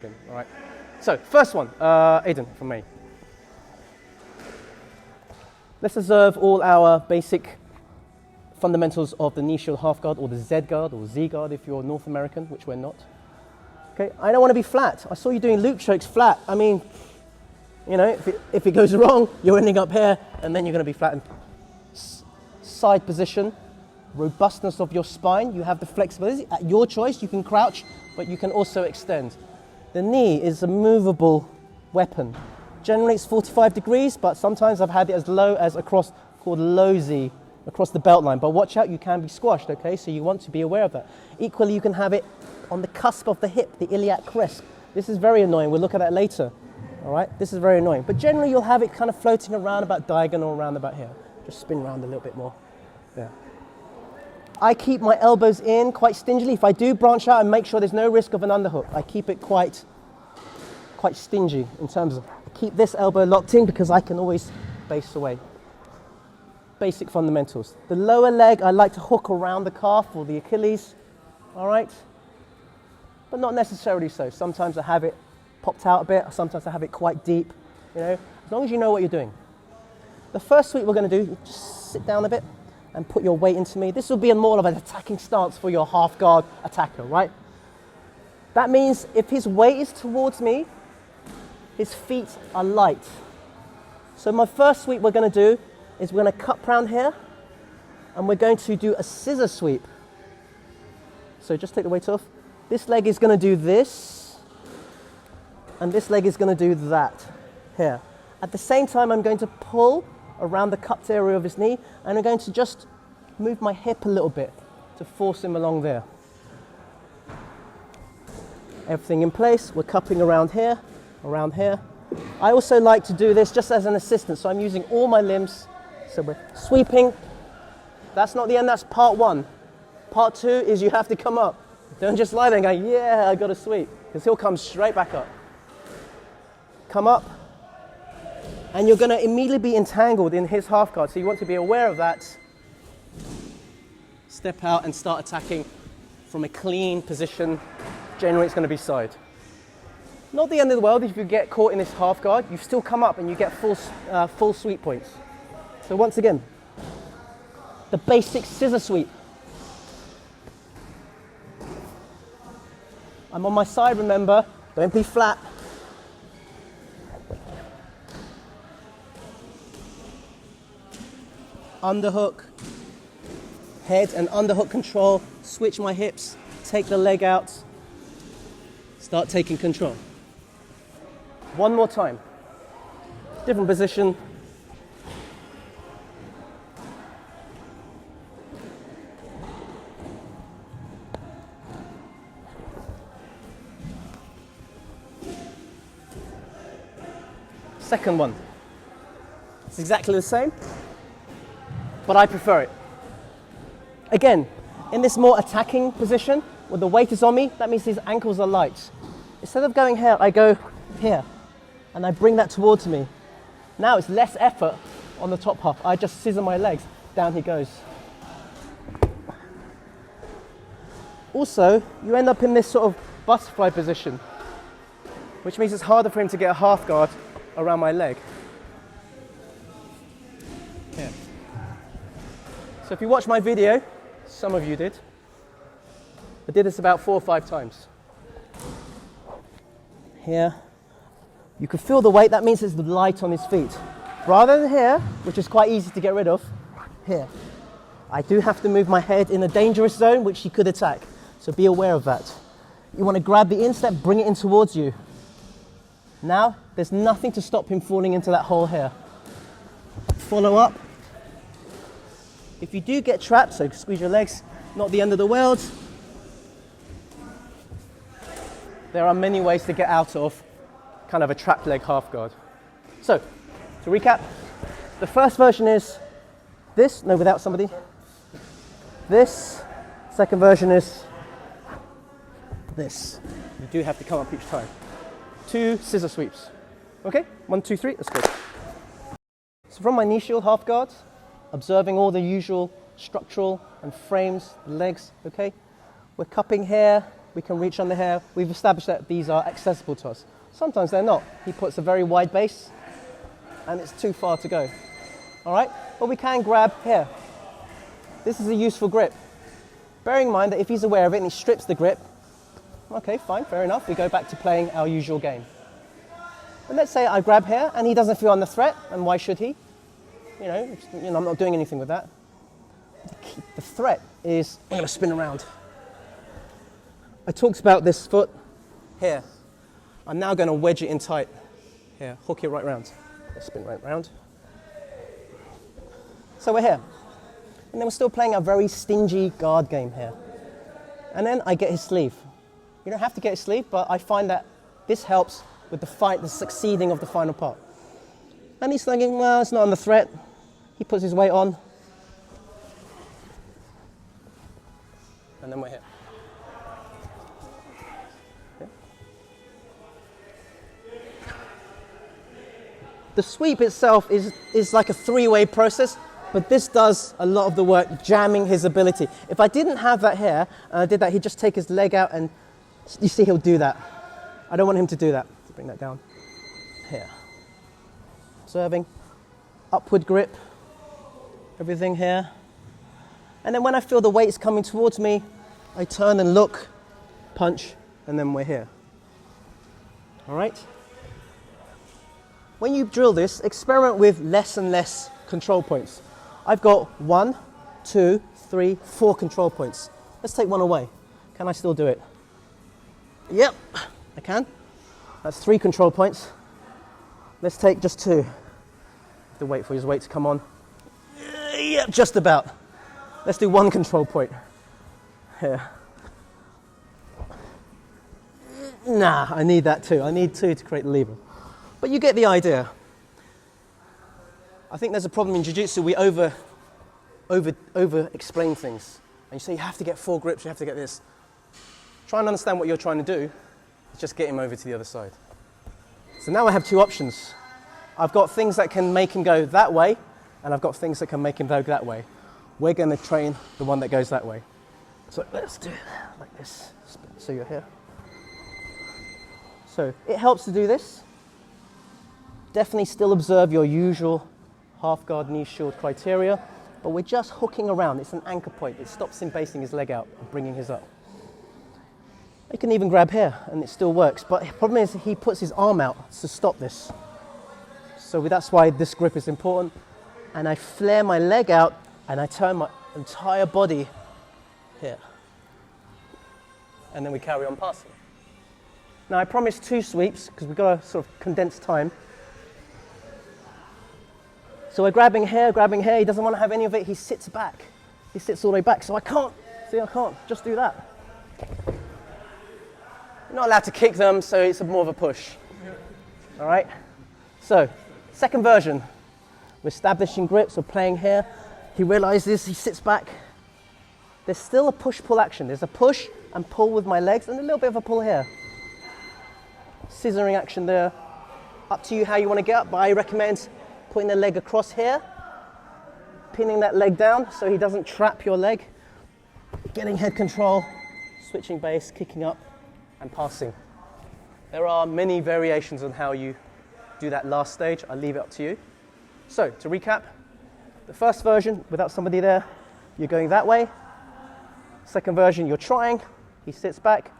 All right. So first one, Aidan from me. Let's observe all our basic fundamentals of the knee shield half guard, or the Z guard, or Z guard if you're North American, which we're not. Okay, I don't want to be flat. I saw you doing loop chokes flat. I mean, you know, if it goes wrong, you're ending up here, and then you're going to be flattened. Side position, robustness of your spine. You have the flexibility. At your choice, you can crouch, but you can also extend. The knee is a movable weapon. Generally it's 45 degrees, but sometimes I've had it as low as across, called low Z, across the belt line. But watch out, you can be squashed, okay? So you want to be aware of that. Equally, you can have it on the cusp of the hip, the iliac crest. This is very annoying, we'll look at that later, all right? This is very annoying. But generally you'll have it kind of floating around about diagonal, around about here. Just spin around a little bit more, there. I keep my elbows in quite stingily. If I do branch out, and make sure there's no risk of an underhook. I keep it quite stingy in terms of, keep this elbow locked in because I can always base away. Basic fundamentals. The lower leg, I like to hook around the calf or the Achilles, all right? But not necessarily so. Sometimes I have it popped out a bit, sometimes I have it quite deep, you know, as long as you know what you're doing. The first sweep we're going to do, just sit down a bit and put your weight into me. This will be more of an attacking stance for your half guard attacker, right? That means if his weight is towards me, his feet are light. So my first sweep we're going to do is we're going to cup round here, and we're going to do a scissor sweep. So just take the weight off. This leg is going to do this, and this leg is going to do that here. At the same time, I'm going to pull around the cupped area of his knee, and I'm going to just move my hip a little bit to force him along there. Everything in place, we're cupping around here, around here. I also like to do this just as an assistant, so I'm using all my limbs. So we're sweeping. That's not the end, that's part one. Part two is you have to come up. Don't just lie there and go, yeah, I got to sweep, because he'll come straight back up. Come up. And you're going to immediately be entangled in his half guard, so you want to be aware of that. Step out and start attacking from a clean position. Generally it's going to be side. Not the end of the world if you get caught in this half guard. You still come up and you get full sweep points. So once again, the basic scissor sweep. I'm on my side, remember, don't be flat. Underhook, head and underhook control, switch my hips, take the leg out, start taking control. One more time, different position. Second one, it's exactly the same, but I prefer it. Again, in this more attacking position, where the weight is on me, that means his ankles are light. Instead of going here, I go here, and I bring that towards me. Now it's less effort on the top half. I just scissor my legs, down he goes. Also, you end up in this sort of butterfly position, which means it's harder for him to get a half guard around my leg. Here. So if you watch my video, some of you did, I did this about 4 or 5 times. Here, you can feel the weight, that means it's light on his feet. Rather than here, which is quite easy to get rid of, here. I do have to move my head in a dangerous zone, which he could attack, so be aware of that. You want to grab the instep, bring it in towards you. Now, there's nothing to stop him falling into that hole here. Follow up. If you do get trapped, so squeeze your legs, not the end of the world. There are many ways to get out of kind of a trapped leg half guard. So, to recap, the first version is this, no, without somebody. This, second version is this. You do have to come up each time. 2 scissor sweeps. Okay, 1, 2, 3, let's go. So from my knee shield half guard, observing all the usual structural and frames, legs, okay? We're cupping here, we can reach under here. We've established that these are accessible to us. Sometimes they're not. He puts a very wide base and it's too far to go. All right, but we can grab here. This is a useful grip. Bearing in mind that if he's aware of it and he strips the grip, okay, fine, fair enough. We go back to playing our usual game. But let's say I grab here and he doesn't feel under threat, and why should he? You know, I'm not doing anything with that. The threat is, I'm going to spin around. I talked about this foot here. I'm now going to wedge it in tight. Here, hook it right round. Let's spin right round. So we're here. And then we're still playing a very stingy guard game here. And then I get his sleeve. You don't have to get his sleeve, but I find that this helps with the succeeding of the final part. And he's thinking, well, it's not under threat. He puts his weight on. And then we're here. Okay. The sweep itself is like a three-way process, but this does a lot of the work, jamming his ability. If I didn't have that here, and I did that, he'd just take his leg out, and you see he'll do that. I don't want him to do that. Let's bring that down. Here. Observing. Upward grip. Everything here. And then when I feel the weight's coming towards me, I turn and look, punch, and then we're here. All right? When you drill this, experiment with less and less control points. I've got 1, 2, 3, 4 control points. Let's take one away. Can I still do it? Yep, I can. That's 3 control points. Let's take just 2. Have to wait for his weight to come on. Yep, just about. Let's do 1 control point. Here. Nah, I need that too. I need 2 to create the lever. But you get the idea. I think there's a problem in jiu-jitsu. We over explain things. And you say you have to get 4 grips, you have to get this. Try and understand what you're trying to do. Just get him over to the other side. So now I have 2 options. I've got things that can make him go that way, and I've got things that can make him go that way. We're going to train the one that goes that way. So let's do it like this. So you're here. So it helps to do this. Definitely still observe your usual half guard knee shield criteria, but we're just hooking around. It's an anchor point. It stops him basing his leg out and bringing his up. You can even grab here and it still works, but the problem is he puts his arm out to stop this. So that's why this grip is important. And I flare my leg out and I turn my entire body here. And then we carry on passing. Now I promised 2 sweeps because we've got to sort of condense time. So we're grabbing here, he doesn't want to have any of it, he sits back. He sits all the way back, so I can't just do that. You're not allowed to kick them, so it's more of a push. All right? So, second version. We're establishing grips, we're playing here. He realizes, he sits back. There's still a push-pull action. There's a push and pull with my legs and a little bit of a pull here. Scissoring action there. Up to you how you want to get up, but I recommend putting the leg across here, pinning that leg down so he doesn't trap your leg, getting head control, switching base, kicking up, and passing. There are many variations on how you do that last stage. I'll leave it up to you. So, to recap, the first version, without somebody there, you're going that way. Second version, you're trying, he sits back,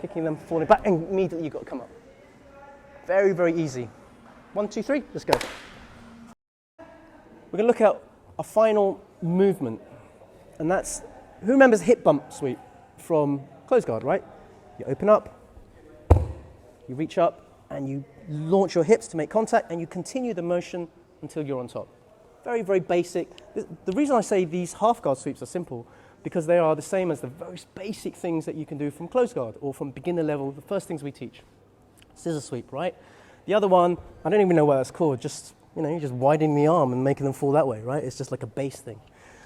kicking them, falling back, and immediately you've got to come up. Very, very easy. 1, 2, 3, let's go. We're going to look at a final movement, and that's, who remembers hip bump sweep from close guard, right? You open up, you reach up, and you launch your hips to make contact, and you continue the motion until you're on top. Very, very basic. The reason I say these half guard sweeps are simple, because they are the same as the most basic things that you can do from close guard, or from beginner level, the first things we teach. Scissor sweep, right? The other one, I don't even know what that's called, just, you're just widening the arm and making them fall that way, right? It's just like a base thing.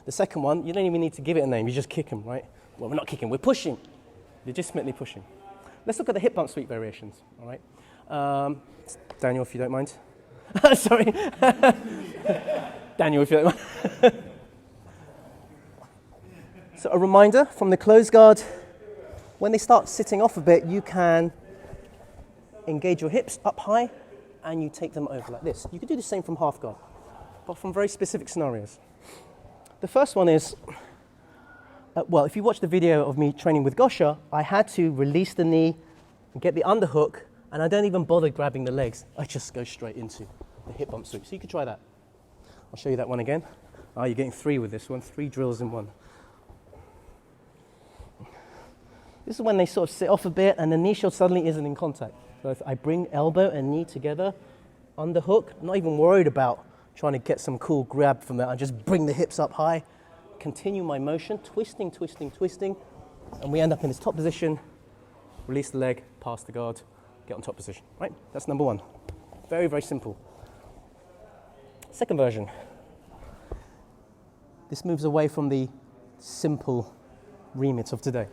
The second one, you don't even need to give it a name, you just kick them, right? Well, we're not kicking, we're pushing. Legitimately pushing. Let's look at the hip bump sweep variations, all right? Daniel, if you don't mind. Sorry. Daniel, if you don't mind. So a reminder from the close guard, When they start sitting off a bit, you can engage your hips up high and you take them over like this. You can do the same from half guard, but from very specific scenarios. The first one is, well, if you watch the video of me training with Gosha, I had to release the knee and get the underhook, and I don't even bother grabbing the legs. I just go straight into the hip bump sweep. So you could try that. I'll show you that one again. Oh, you're getting 3 with this one, 3 drills in one. This is when they sort of sit off a bit and the knee shield suddenly isn't in contact. So if I bring elbow and knee together, underhook, I'm not even worried about trying to get some cool grab from that. I just bring the hips up high, continue my motion, twisting, twisting, twisting, and we end up in this top position, release the leg, pass the guard, get on top position, right? That's number one. Very, very simple. Second version. This moves away from the simple remit of today.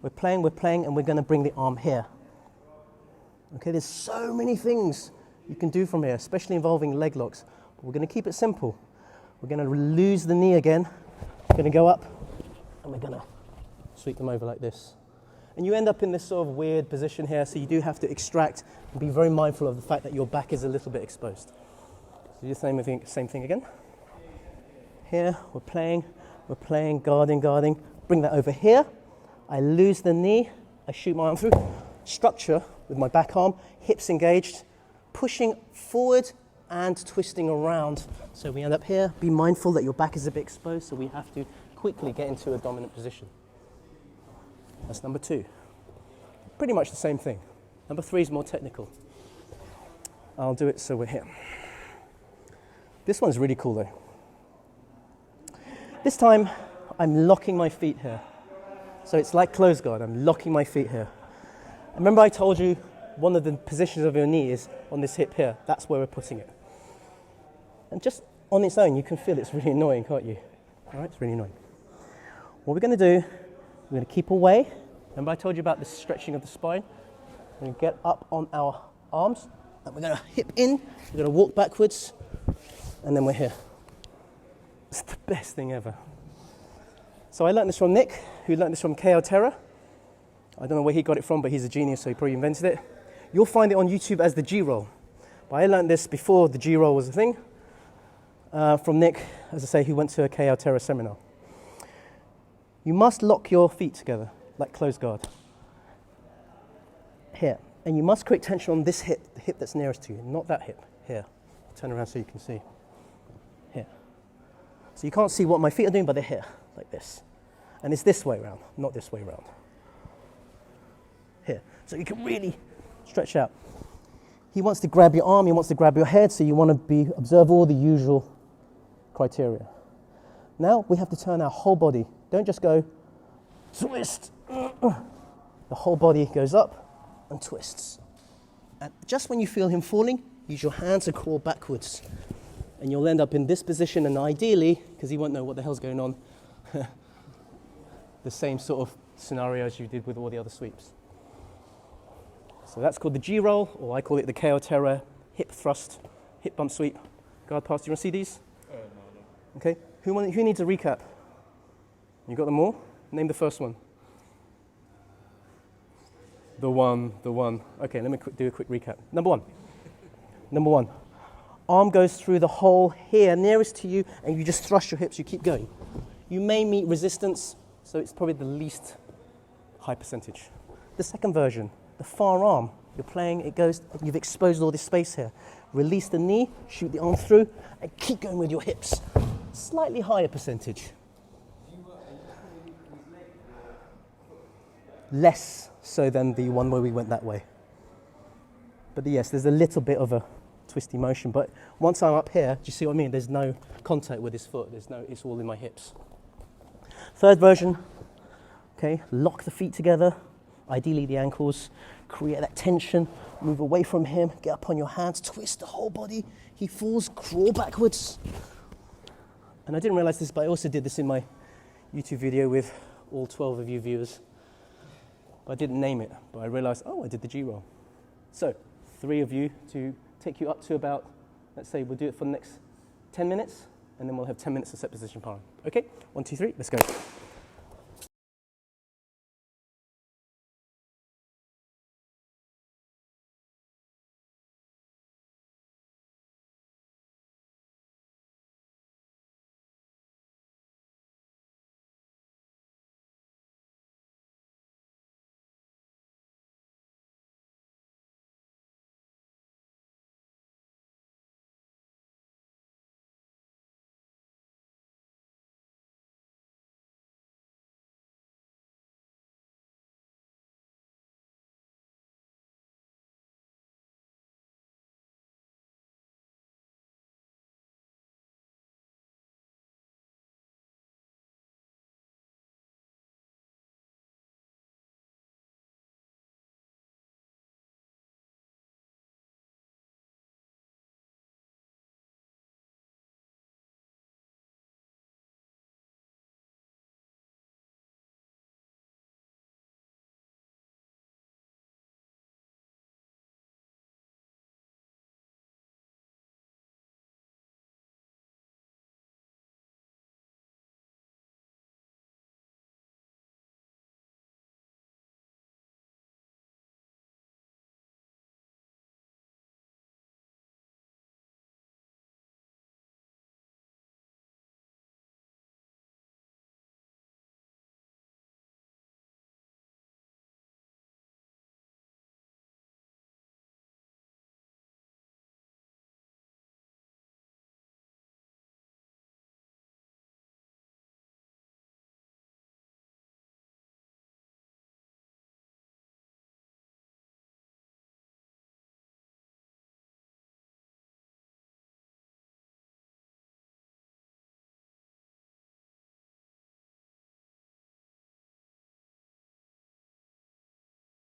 We're playing, and we're going to bring the arm here. Okay, there's so many things you can do from here, especially involving leg locks. But we're going to keep it simple. We're going to lose the knee again. We're going to go up, and we're going to sweep them over like this. And you end up in this sort of weird position here, so you do have to extract and be very mindful of the fact that your back is a little bit exposed. So do the same thing again. Here, we're playing, guarding. Bring that over here. I lose the knee, I shoot my arm through, structure with my back arm, hips engaged, pushing forward and twisting around. So we end up here. Be mindful that your back is a bit exposed, so we have to quickly get into a dominant position. That's number 2. Pretty much the same thing. Number 3 is more technical. I'll do it so we're here. This one's really cool though. This time, I'm locking my feet here. So it's like close guard, I'm locking my feet here. Remember I told you one of the positions of your knee is on this hip here. That's where we're putting it. And just on its own, you can feel it's really annoying, can't you? All right, it's really annoying. What we're going to do, we're going to keep away. Remember I told you about the stretching of the spine? We're going to get up on our arms, and we're going to hip in, we're going to walk backwards, and then we're here. It's the best thing ever. So I learned this from Nick, who learned this from KO Terra. I don't know where he got it from, but he's a genius, so he probably invented it. You'll find it on YouTube as the G-roll. But I learned this before the G-roll was a thing, from Nick, as I say, who went to a KO Terra seminar. You must lock your feet together, like close guard. Here. And you must create tension on this hip, the hip that's nearest to you, not that hip. Here. Turn around so you can see. Here. So you can't see what my feet are doing, but they're here, like this. And it's this way around, not this way around. Here. So you can really stretch out. He wants to grab your arm, he wants to grab your head, so you want to observe all the usual criteria. Now we have to turn our whole body. Don't just go twist. The whole body goes up and twists. And just when you feel him falling, use your hands to crawl backwards. And you'll end up in this position, and ideally, because he won't know what the hell's going on, the same sort of scenario as you did with all the other sweeps. So that's called the G-roll, or I call it the KO Terra hip thrust, hip bump sweep, guard pass. Do you want to see these? No. Okay. Who needs a recap? You got them all? Name the first one. The one. Okay, let me do a quick recap. Number one. Arm goes through the hole here, nearest to you, and you just thrust your hips, you keep going. You may meet resistance, so it's probably the least high percentage. The second version, the far arm, you're playing, it goes, you've exposed all this space here. Release the knee, shoot the arm through, and keep going with your hips. Slightly higher percentage. Less so than the one where we went that way. But yes, there's a little bit of a twisty motion, but once I'm up here, do you see what I mean? There's no contact with his foot, it's all in my hips. Third version, okay, lock the feet together, ideally the ankles, create that tension, move away from him, get up on your hands, twist the whole body, he falls, crawl backwards. And I didn't realize this, but I also did this in my YouTube video with all 12 of you viewers. But I didn't name it, but I realized, I did the G-roll. So, 3 of you to take you up to about, let's say we'll do it for the next 10 minutes, and then we'll have 10 minutes of set position power. Okay, 1, 2, 3, let's go.